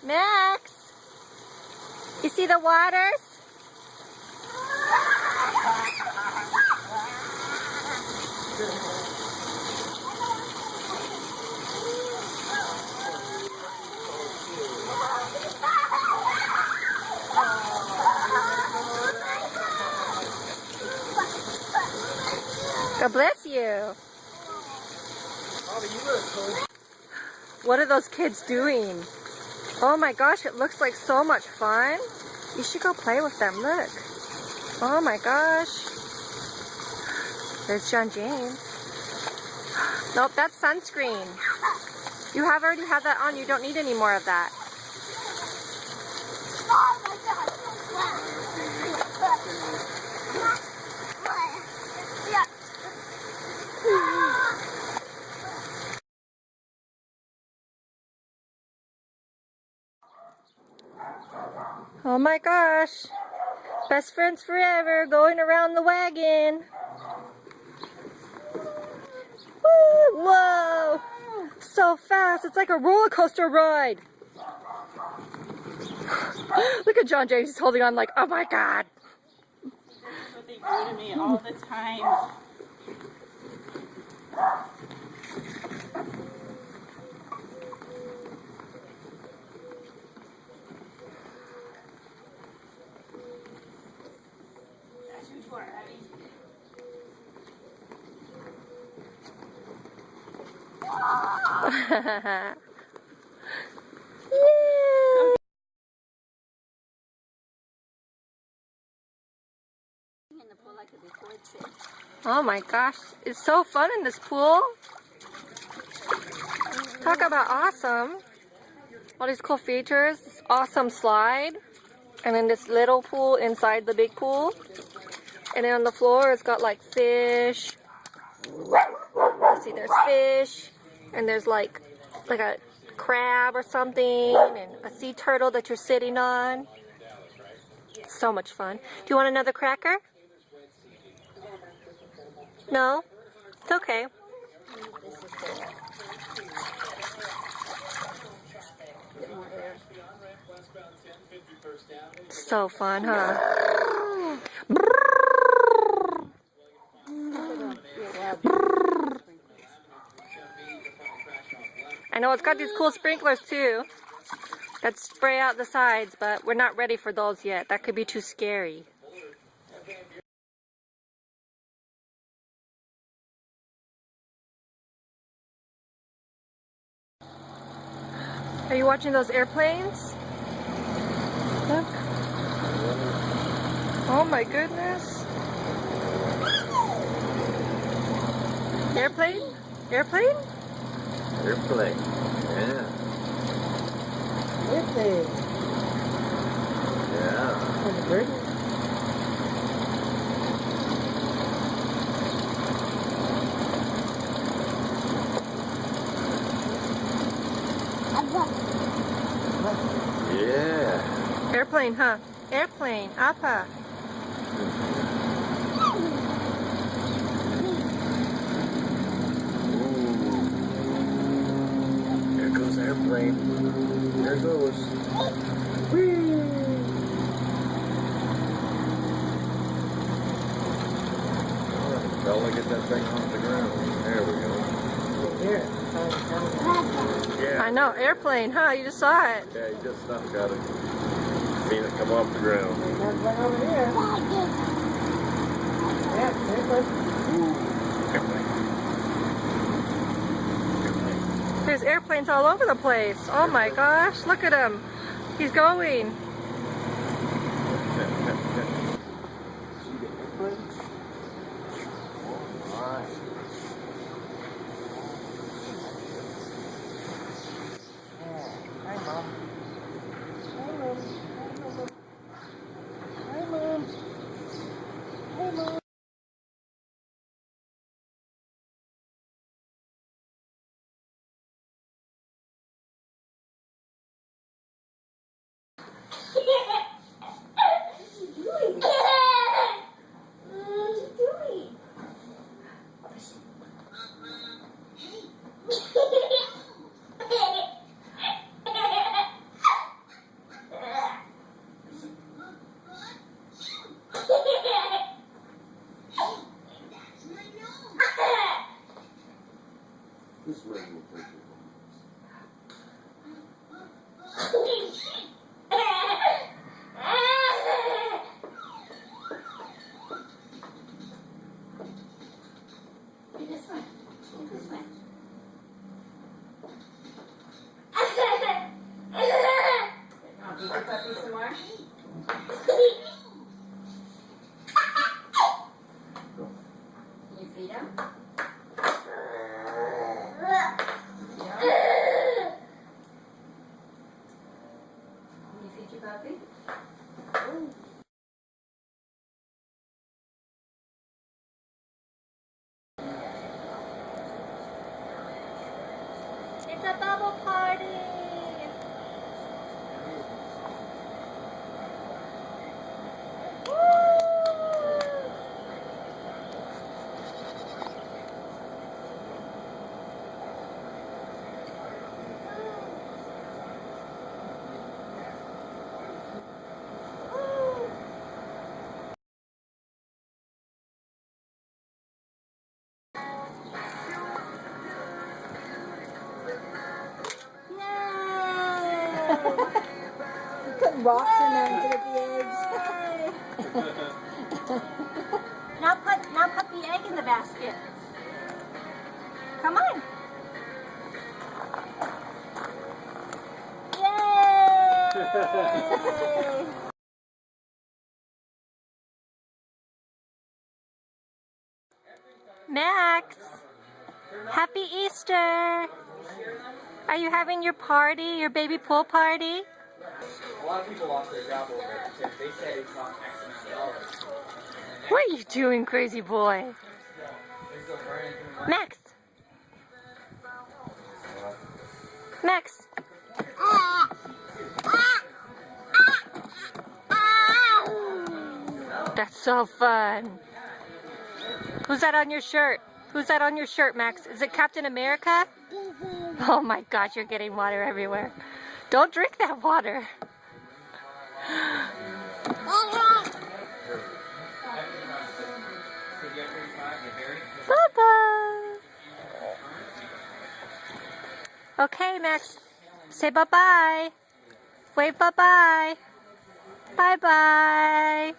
Max, you see the waters? God bless you. What are those kids doing? Oh my gosh, it looks like so much fun. You should go play with them, look. Oh my gosh. There's John James. Nope, that's sunscreen. You have already had that on, you don't need any more of that. Oh my gosh. Best friends forever, going around the wagon. Woo, whoa. So fast, it's like a roller coaster ride. Look at John James, he's holding on like, oh my god. That's what they do to me all the time. Oh my gosh, it's so fun in this pool. Talk about awesome. All these cool features, this awesome slide, and then this little pool inside the big pool. And then on the floor it's got like fish. Let's see, there's fish, and there's like a crab or something, and a sea turtle that you're sitting on. It's so much fun. Do you want another cracker? No? It's okay. So fun, huh? I know it's got these cool sprinklers too that spray out the sides, but we're not ready for those yet. That could be too scary. Are you watching those airplanes? Look. Oh my goodness. Airplane? Airplane? Airplane. Yeah. Airplane. Yeah. And the bird. Yeah. Airplane, huh? Airplane. Appa. Here goes airplane. There goes. Whee! Fella, get that thing off the ground. There we go. Here. Yeah. I know, airplane, huh? You just saw it. Yeah, you just got it. Seen it come off the ground. There's one over here. Yeah, there's one. There's airplanes all over the place. Oh my gosh, look at him. He's going. Hi, Mom. Hi, Mom. Hi, Mom. Hi, Mom. Feed your puppy some more. Can you feed him? Can you feed your puppy? It's a bubble party! Put rocks in there to get the eggs. Now put the egg in the basket. Come on. Yay! Max, happy Easter! Are you having your party, your baby pool party? A lot of people lost their job over it because they said it's not X amount of dollars. What are you doing, crazy boy? They're still burning through money. Max! Max! That's so fun. Who's that on your shirt? Who's that on your shirt, Max? Is it Captain America? Oh my gosh, you're getting water everywhere. Don't drink that water. Bye-bye. Okay, Max. Say bye-bye. Wave bye-bye. Bye-bye.